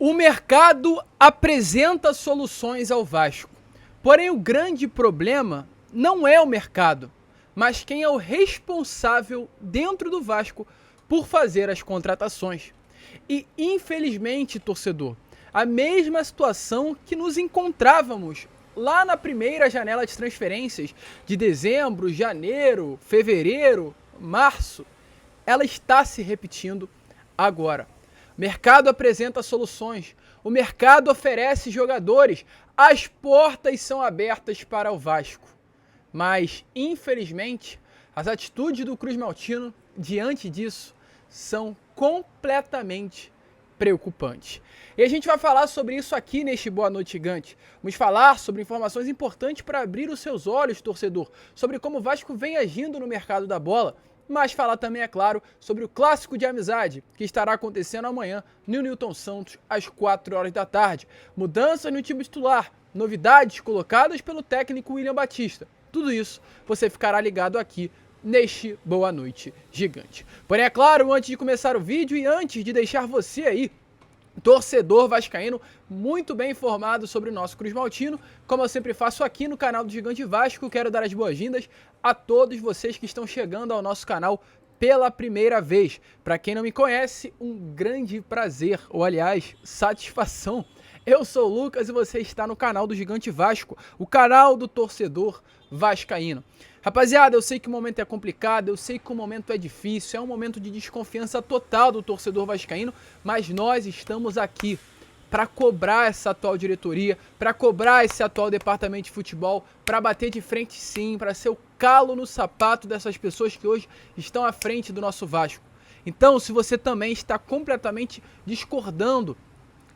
O mercado apresenta soluções ao Vasco. Porém, o grande problema não é o mercado, mas quem é o responsável dentro do Vasco por fazer as contratações. E, infelizmente, torcedor, a mesma situação que nos encontrávamos lá na primeira janela de transferências de dezembro, janeiro, fevereiro, março, ela está se repetindo agora. O mercado apresenta soluções, o mercado oferece jogadores, as portas são abertas para o Vasco. Mas, infelizmente, as atitudes do Cruz Maltino diante disso são completamente preocupantes. E a gente vai falar sobre isso aqui neste Boa Noite Gigante. Vamos falar sobre informações importantes para abrir os seus olhos, torcedor, sobre como o Vasco vem agindo no mercado da bola, mas falar também, é claro, sobre o Clássico de Amizade, que estará acontecendo amanhã no Newton Santos, às 4 horas da tarde. Mudanças no time titular, novidades colocadas pelo técnico William Batista. Tudo isso você ficará ligado aqui neste Boa Noite Gigante. Porém, é claro, antes de começar o vídeo e antes de deixar você aí, torcedor vascaíno, muito bem informado sobre o nosso Cruz Maltino, como eu sempre faço aqui no canal do Gigante Vasco, quero dar as boas-vindas a todos vocês que estão chegando ao nosso canal pela primeira vez. Para quem não me conhece, um grande prazer, ou aliás, satisfação. Eu sou o Lucas e você está no canal do Gigante Vasco, o canal do torcedor vascaíno. Rapaziada, eu sei que o momento é complicado, eu sei que o momento é difícil, é um momento de desconfiança total do torcedor vascaíno, mas nós estamos aqui para cobrar essa atual diretoria, para cobrar esse atual departamento de futebol, para bater de frente sim, para ser o calo no sapato dessas pessoas que hoje estão à frente do nosso Vasco. Então, se você também está completamente discordando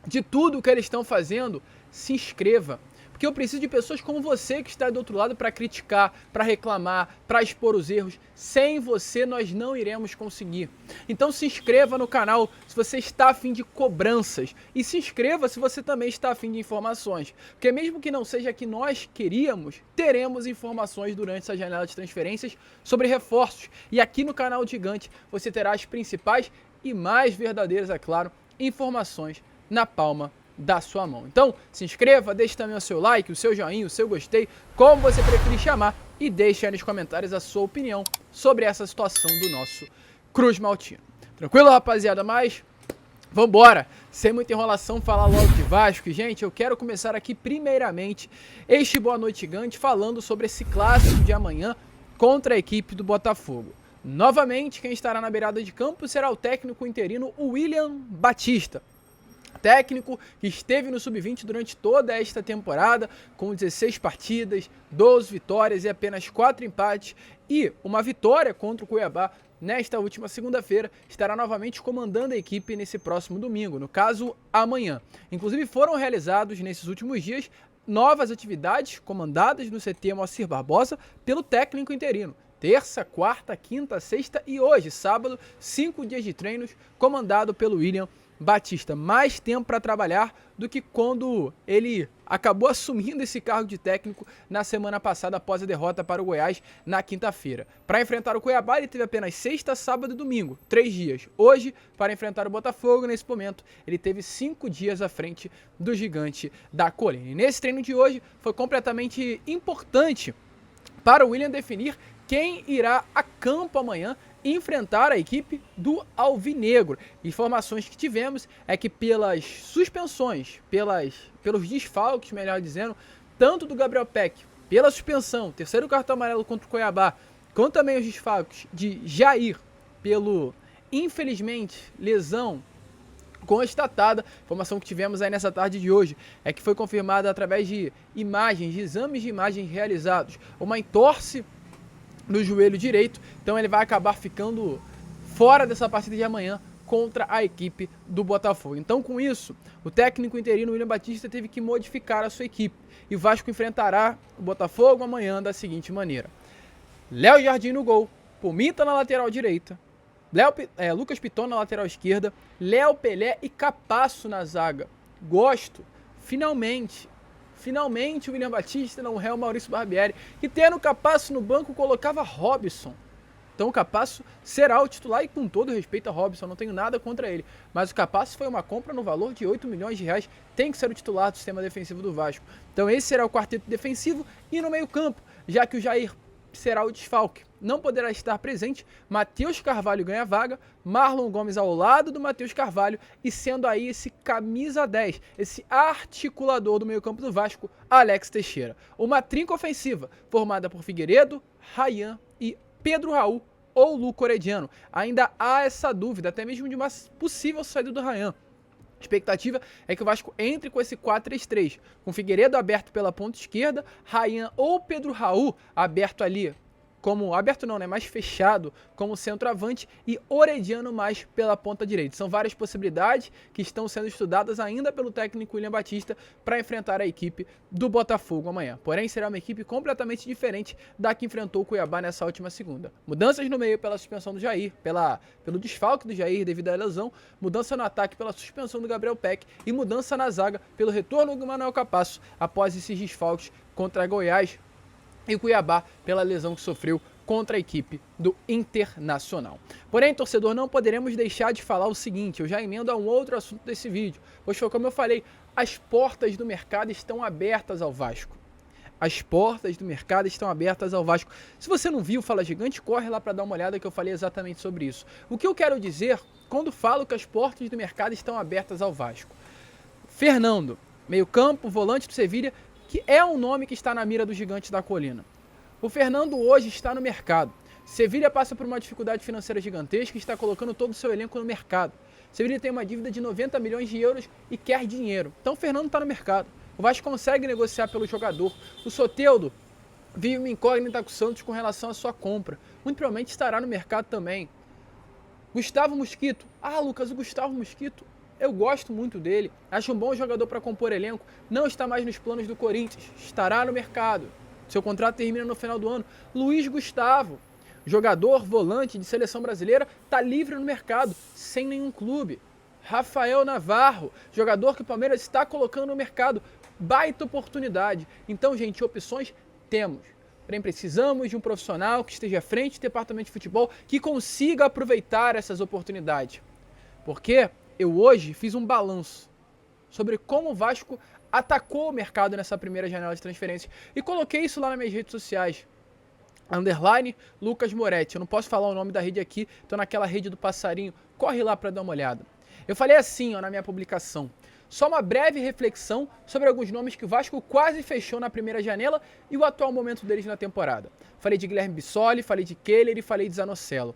de tudo o que eles estão fazendo, se inscreva. Porque eu preciso de pessoas como você que está do outro lado para criticar, para reclamar, para expor os erros. Sem você nós não iremos conseguir. Então se inscreva no canal se você está afim de cobranças. E se inscreva se você também está afim de informações. Porque mesmo que não seja que nós queríamos, teremos informações durante essa janela de transferências sobre reforços. E aqui no canal Gigante você terá as principais e mais verdadeiras, é claro, informações na palma da sua mão. Então, se inscreva, deixe também o seu like, o seu joinha, o seu gostei, como você preferir chamar, e deixe aí nos comentários a sua opinião sobre essa situação do nosso Cruz Maltino. Tranquilo, rapaziada? Mas vambora! Sem muita enrolação, falar logo de Vasco. E, gente, eu quero começar aqui primeiramente este Boa Noite Gigante falando sobre esse clássico de amanhã contra a equipe do Botafogo. Novamente, quem estará na beirada de campo será o técnico interino William Batista. Técnico que esteve no Sub-20 durante toda esta temporada, com 16 partidas, 12 vitórias e apenas 4 empates, e uma vitória contra o Cuiabá nesta última segunda-feira, estará novamente comandando a equipe nesse próximo domingo, no caso, amanhã. Inclusive foram realizados nesses últimos dias novas atividades comandadas no CT Moacir Barbosa pelo técnico interino. Terça, quarta, quinta, sexta e hoje, sábado, 5 dias de treinos comandado pelo William Batista. Mais tempo para trabalhar do que quando ele acabou assumindo esse cargo de técnico na semana passada após a derrota para o Goiás na quinta-feira. Para enfrentar o Cuiabá ele teve apenas sexta, sábado e domingo, 3 dias. Hoje, para enfrentar o Botafogo, nesse momento, ele teve 5 dias à frente do Gigante da Colina. E nesse treino de hoje foi completamente importante para o William definir quem irá a campo amanhã enfrentar a equipe do Alvinegro. Informações que tivemos é que pelas suspensões, pelos desfalques, melhor dizendo, tanto do Gabriel Peck, pela suspensão, terceiro cartão amarelo contra o Cuiabá, quanto também os desfalques de Jair, pelo, infelizmente, lesão constatada, informação que tivemos aí nessa tarde de hoje, é que foi confirmada através de imagens, de exames de imagens realizados, uma entorse no joelho direito, então ele vai acabar ficando fora dessa partida de amanhã contra a equipe do Botafogo. Então, com isso, o técnico interino William Batista teve que modificar a sua equipe, e o Vasco enfrentará o Botafogo amanhã da seguinte maneira: Léo Jardim no gol, Pumita na lateral direita, Lucas Piton na lateral esquerda, Léo Pelé e Capasso na zaga. Gosto, finalmente o William Batista não é o Maurício Barbieri, que tendo Capasso no banco colocava Robson. Então o Capasso será o titular e com todo respeito a Robson, não tenho nada contra ele. Mas o Capasso foi uma compra no valor de 8 milhões de reais, tem que ser o titular do sistema defensivo do Vasco. Então esse será o quarteto defensivo e no meio campo, já que o Jair será o desfalque. Não poderá estar presente, Matheus Carvalho ganha vaga, Marlon Gomes ao lado do Matheus Carvalho e sendo aí esse camisa 10, esse articulador do meio campo do Vasco, Alex Teixeira. Uma trinca ofensiva formada por Figueiredo, Ryan e Pedro Raul ou Luco Orediano. Ainda há essa dúvida, até mesmo de uma possível saída do Ryan. A expectativa é que o Vasco entre com esse 4-3-3, com Figueiredo aberto pela ponta esquerda, Ryan ou Pedro Raul aberto ali, como aberto não, né, mais fechado como centroavante e Orediano mais pela ponta direita. São várias possibilidades que estão sendo estudadas ainda pelo técnico William Batista para enfrentar a equipe do Botafogo amanhã. Porém, será uma equipe completamente diferente da que enfrentou o Cuiabá nessa última segunda. Mudanças no meio pela suspensão do Jair, pelo desfalque do Jair devido à lesão, mudança no ataque pela suspensão do Gabriel Peck e mudança na zaga pelo retorno do Manuel Capasso após esses desfalques contra Goiás e Cuiabá pela lesão que sofreu contra a equipe do Internacional. Porém, torcedor, não poderemos deixar de falar o seguinte, eu já emendo a um outro assunto desse vídeo, pois foi como eu falei, as portas do mercado estão abertas ao Vasco. As portas do mercado estão abertas ao Vasco. Se você não viu o Fala Gigante, corre lá para dar uma olhada que eu falei exatamente sobre isso. O que eu quero dizer quando falo que as portas do mercado estão abertas ao Vasco? Fernando, meio campo, volante do Sevilha, que é um nome que está na mira dos gigantes da colina. O Fernando hoje está no mercado. Sevilha passa por uma dificuldade financeira gigantesca e está colocando todo o seu elenco no mercado. Sevilha tem uma dívida de 90 milhões de euros e quer dinheiro. Então o Fernando está no mercado. O Vasco consegue negociar pelo jogador. O Soteldo vive uma incógnita com o Santos com relação à sua compra. Muito provavelmente estará no mercado também. Gustavo Mosquito. Ah, Lucas, o Gustavo Mosquito, eu gosto muito dele, acho um bom jogador para compor elenco, não está mais nos planos do Corinthians, estará no mercado. Seu contrato termina no final do ano. Luiz Gustavo, jogador, volante de seleção brasileira, está livre no mercado, sem nenhum clube. Rafael Navarro, jogador que o Palmeiras está colocando no mercado, baita oportunidade. Então, gente, opções temos. Porém, precisamos de um profissional que esteja à frente do departamento de futebol, que consiga aproveitar essas oportunidades. Porque eu hoje fiz um balanço sobre como o Vasco atacou o mercado nessa primeira janela de transferência e coloquei isso lá nas minhas redes sociais. Underline Lucas Moretti. Eu não posso falar o nome da rede aqui, estou naquela rede do passarinho. Corre lá para dar uma olhada. Eu falei assim, ó, na minha publicação. Só uma breve reflexão sobre alguns nomes que o Vasco quase fechou na primeira janela e o atual momento deles na temporada. Falei de Guilherme Bissoli, falei de Keller e falei de Zanocelo.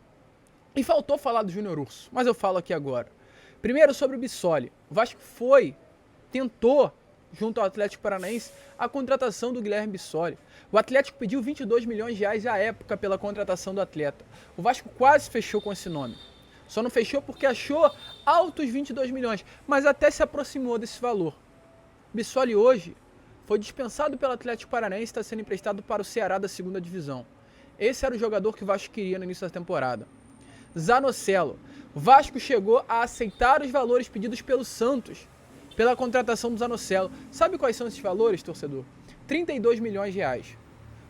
E faltou falar do Júnior Urso, mas eu falo aqui agora. Primeiro sobre o Bissoli. O Vasco tentou, junto ao Atlético Paranaense, a contratação do Guilherme Bissoli. O Atlético pediu 22 milhões de reais à época pela contratação do atleta. O Vasco quase fechou com esse nome. Só não fechou porque achou altos 22 milhões, mas até se aproximou desse valor. Bissoli hoje foi dispensado pelo Atlético Paranaense e está sendo emprestado para o Ceará da 2ª divisão. Esse era o jogador que o Vasco queria no início da temporada. Zanocelo. O Vasco chegou a aceitar os valores pedidos pelo Santos pela contratação do Zanocelo. Sabe quais são esses valores, torcedor? 32 milhões de reais.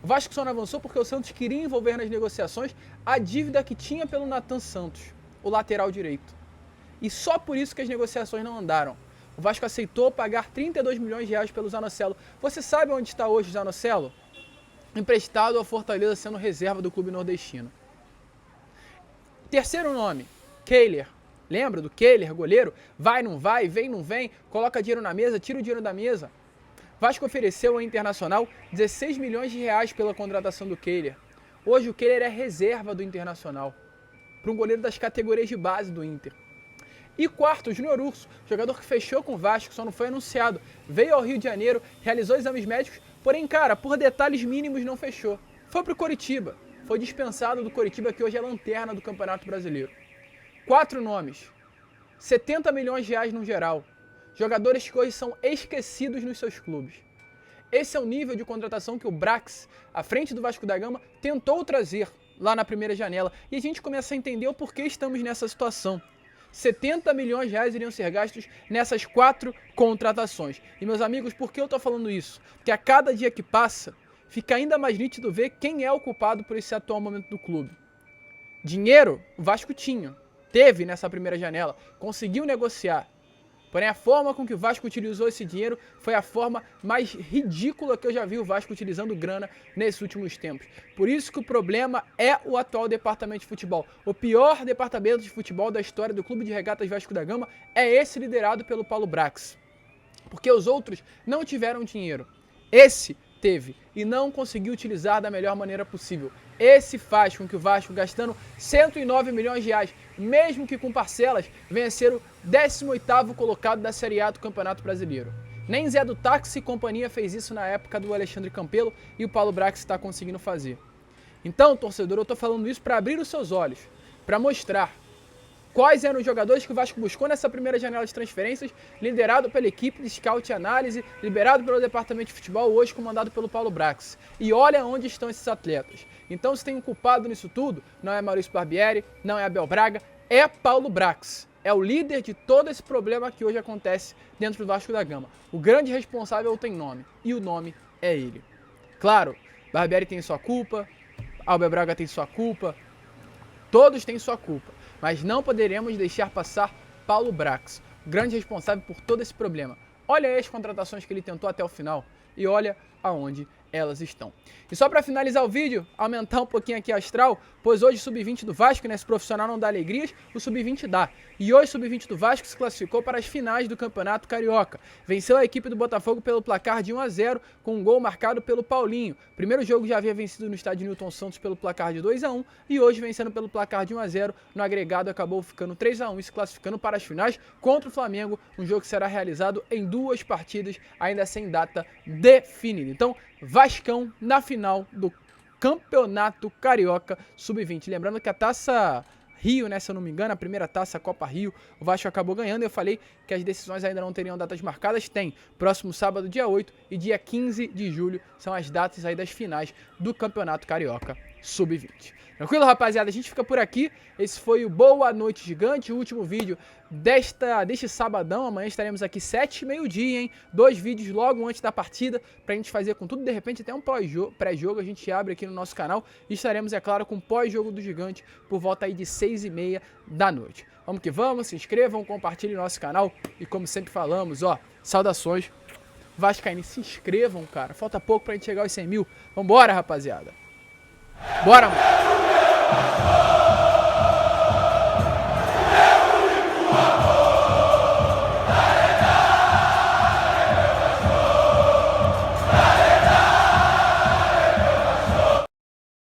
O Vasco só não avançou porque o Santos queria envolver nas negociações a dívida que tinha pelo Nathan Santos, o lateral direito. E só por isso que as negociações não andaram. O Vasco aceitou pagar 32 milhões de reais pelo Zanocelo. Você sabe onde está hoje o Zanocelo? Emprestado ao Fortaleza, sendo reserva do clube nordestino. Terceiro nome, Keller. Lembra do Keller, goleiro? Vai, não vai, vem, não vem, coloca dinheiro na mesa, tira o dinheiro da mesa. Vasco ofereceu ao Internacional 16 milhões de reais pela contratação do Keller. Hoje o Keller é reserva do Internacional, para um goleiro das categorias de base do Inter. E quarto, o Júnior Urso, jogador que fechou com o Vasco, só não foi anunciado. Veio ao Rio de Janeiro, realizou exames médicos, porém, cara, por detalhes mínimos não fechou. Foi pro Coritiba. Foi dispensado do Coritiba, que hoje é lanterna do Campeonato Brasileiro. 4 nomes. 70 milhões de reais no geral. Jogadores que hoje são esquecidos nos seus clubes. Esse é o nível de contratação que o Brax, à frente do Vasco da Gama, tentou trazer lá na primeira janela. E a gente começa a entender o porquê estamos nessa situação. 70 milhões de reais iriam ser gastos nessas 4 contratações. E, meus amigos, por que eu estou falando isso? Porque a cada dia que passa, fica ainda mais nítido ver quem é o culpado por esse atual momento do clube. Dinheiro, o Vasco tinha. Teve nessa primeira janela. Conseguiu negociar. Porém, a forma com que o Vasco utilizou esse dinheiro foi a forma mais ridícula que eu já vi o Vasco utilizando grana nesses últimos tempos. Por isso que o problema é o atual departamento de futebol. O pior departamento de futebol da história do Clube de Regatas Vasco da Gama é esse liderado pelo Paulo Brax. Porque os outros não tiveram dinheiro. Esse teve e não conseguiu utilizar da melhor maneira possível. Esse faz com que o Vasco, gastando 109 milhões de reais, mesmo que com parcelas, venha a ser o 18º colocado da Série A do Campeonato Brasileiro. Nem Zé do Táxi e companhia fez isso na época do Alexandre Campelo e o Paulo Brax está conseguindo fazer. Então, torcedor, eu estou falando isso para abrir os seus olhos, para mostrar quais eram os jogadores que o Vasco buscou nessa primeira janela de transferências, liderado pela equipe de scout e análise, liberado pelo departamento de futebol, hoje comandado pelo Paulo Brax. E olha onde estão esses atletas. Então, se tem um culpado nisso tudo, não é Maurício Barbieri, não é Abel Braga, é Paulo Brax. É o líder de todo esse problema que hoje acontece dentro do Vasco da Gama. O grande responsável tem nome, e o nome é ele. Claro, Barbieri tem sua culpa, Abel Braga tem sua culpa, todos têm sua culpa. Mas não poderemos deixar passar Paulo Brax, o grande responsável por todo esse problema. Olha as contratações que ele tentou até o final e olha aonde elas estão. E só para finalizar o vídeo, aumentar um pouquinho aqui a astral, pois hoje o Sub-20 do Vasco, né, esse profissional não dá alegrias, o Sub-20 dá. E hoje o Sub-20 do Vasco se classificou para as finais do Campeonato Carioca. Venceu a equipe do Botafogo pelo placar de 1-0, com um gol marcado pelo Paulinho. Primeiro jogo já havia vencido no estádio Newton Santos pelo placar de 2-1, e hoje vencendo pelo placar de 1-0, no agregado acabou ficando 3-1 e se classificando para as finais contra o Flamengo, um jogo que será realizado em 2 partidas, ainda sem data definida. Então, Vascão na final do Campeonato Carioca Sub-20. Lembrando que a Taça Rio, né, se eu não me engano, a primeira Taça Copa Rio, o Vasco acabou ganhando. Eu falei que as decisões ainda não teriam datas marcadas. Tem próximo sábado, dia 8 e dia 15 de julho são as datas aí das finais do Campeonato Carioca Sub-20. Tranquilo, rapaziada? A gente fica por aqui. Esse foi o Boa Noite Gigante, o último vídeo deste sabadão. Amanhã estaremos aqui 7h, meio-dia, hein? 2 vídeos logo antes da partida, pra gente fazer com tudo. De repente, até um pré-jogo a gente abre aqui no nosso canal. E estaremos, é claro, com pós-jogo do Gigante por volta aí de 6h30 da noite. Vamos que vamos, se inscrevam, compartilhem nosso canal. E como sempre falamos, ó, saudações vascaínos, se inscrevam, cara. Falta pouco pra gente chegar aos 100 mil. Vambora, rapaziada. Bora, mano.